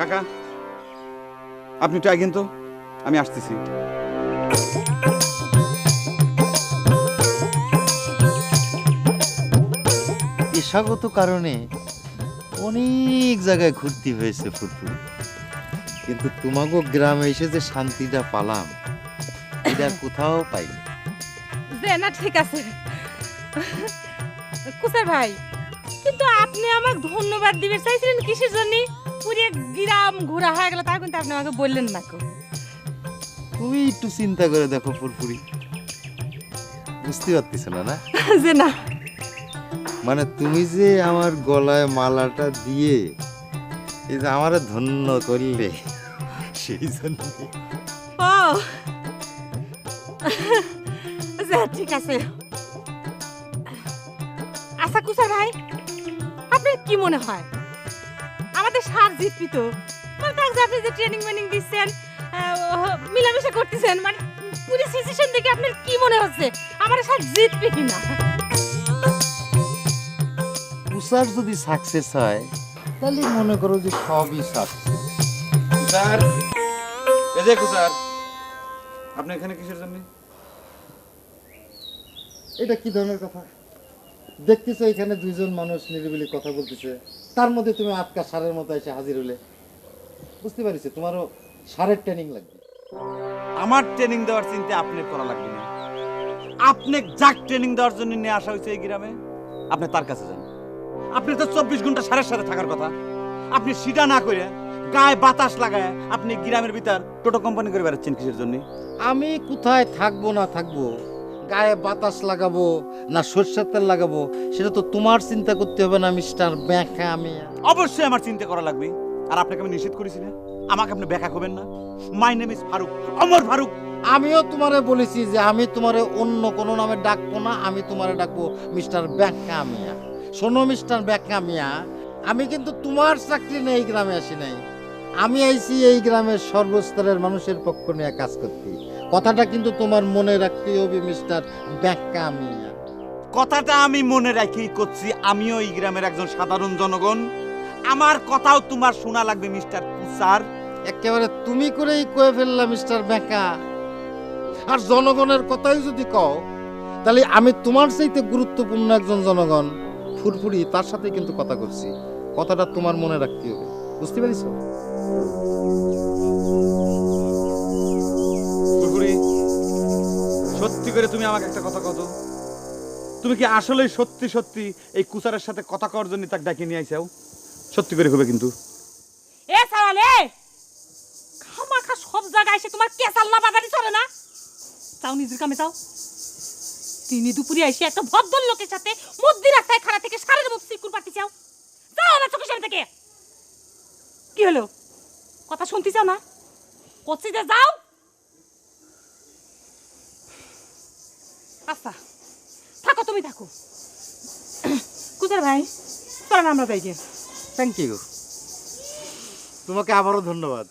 কাকা আপনি একটু আগেন তো, আমি আসতেছি। পেশাগত কারণে অনেক জায়গায় ঘুরতে হয়েছে ফুরফুরি, কিন্তু তোমাগো গ্রামে এসে যে শান্তিটা পালাম এটা আর কোথাও পাইনি। যে না ঠিক আছে কুসার ভাই, কিন্তু আপনি আমাকে ধন্যবাদ দিবে চাইছিলেন কিসের জন্য? পুরো গ্রাম ঘোরা হয়ে গেল, তাও কিন্তু আপনি আমাকে বললেন না কো। তুমি একটু চিন্তা করে দেখো ফুরফুরি, বুঝতে পারতেছ না না? যে না মানে তুমি যে আমার গলায় মালাটা দিয়ে এই যে আমারে ধন্য করলে, সেই জন্য। ও যে ঠিক আছে। আচ্ছা কুসার ভাই, আপনার কি মনে হয় আমাদের সার জিতবি তো? মানে আপনি যে ট্রেনিং মেনিং দিচ্ছেন, মিলামিশা করতেছেন, মানে পুরো সিচুয়েশন দেখে আপনার কি মনে হচ্ছে আমাদের সার জিতবে কিনা? উসার যদি সাকসেস হয় তাহলে মনে করো যে সবই সাকসেস। স্যার এই যে স্যার, আপনি এখানে কিসের জন্য? এটা কি ধরনের কথা? দেখতেছো এখানে দুইজন মানুষ নিরিবিলি কথা বলতেছে, তার মধ্যে তুমি আটকা সারের মতো এসে হাজির হলে। বুঝতে পারিস তোমারও সারের ট্রেনিং লাগবে। আমার ট্রেনিং দেওয়ার চিন্তা আপনার করা লাগবে না। আপনি যাক ট্রেনিং দেওয়ার জন্য নিয়ে আসা হয়েছে এই গ্রামে, আপনি তার কাছে যান। আপনি তো 24 ঘন্টা সারের সাথে থাকার কথা, আপনি সেটা না করে গায়ে বাতাস লাগায় আপনি গ্রামের ভিতর টোটো কোম্পানি করে বেড়াচ্ছেন কিসের জন্য? আমি কোথায় থাকবো না থাকবো, গায়ে বাতাস লাগাবো না সরষের তেল লাগাবো, সেটা তো তোমার চিন্তা করতে হবে না মিস্টার ব্যাখ্যা। আমি অবশ্যই আমার চিন্তা করা লাগবে। আর আপনাকে আমি নিষেধ করেছি না, আমাকে আপনি ব্যাখ্যা করবেন না। মাই নেম ইজ ফারুক, অমর ফারুক। আমিও তোমারে বলেছি যে আমি তোমারে অন্য কোনো নামে ডাকবো না, আমি তোমারে ডাকবো মিস্টার ব্যাখ্যা মিয়া। শোনো মিস্টার ব্যাখ্যা মিয়া, আমি কিন্তু তোমার চাকরি নিয়ে এই গ্রামে আসি নাই, আমি আইছি এই গ্রামের সর্বস্তরের মানুষের পক্ষ নিয়ে কাজ করতে। কথাটা কিন্তু তোমার মনে রাখতে হবে মিস্টার ব্যাখ্যা মিয়া। কথাটা আমি মনে রাখি করছি, আমিও এই গ্রামের একজন সাধারণ জনগণ। আমার কথাও তোমার শোনা লাগবে মিস্টার কুসার। একেবারে তুমি করেই কয়ে ফেললাম মিস্টার ব্যাখ্যা। আর জনগণের কথাই যদি কও তাহলে আমি তোমার চাইতে গুরুত্বপূর্ণ একজন জনগণ ফুরফুরি, তার সাথে কিন্তু কথা করছি। কথাটা তোমার মনে রাখতে হবে, বুঝতে পারিছো? ফুরফুরি, সত্যি করে তুমি আমাকে একটা কথা কত, তুমি কি আসলেই সত্যি সত্যি এই কুসারের সাথে কথা কওয়ার জন্য তাকে ডাকিয়ে নিয়ে আইসাও? সত্যি করে হবে কিন্তু। এ সারালে খামাখা সব জায়গায় এসে তোমার কেসাল না বাজারি চলে না? যাও নিজের কামে যাও। তিনি দুপুরে এসে একটা ভদ্র লোকের সাথে মধ্যি রাস্তায় খাড়া থেকে সারের মতো সিকুর পাতি চাও। যাও আমার চোখের সামনে থেকে। কি হলো, কথা শুনতে চাও না? করছি যে যাও। আচ্ছা থাকো, তুমি থাকো। কুজার ভাই চলেন আমরা যাই গিয়ে। থ্যাংক ইউ, তোমাকে আবারও ধন্যবাদ।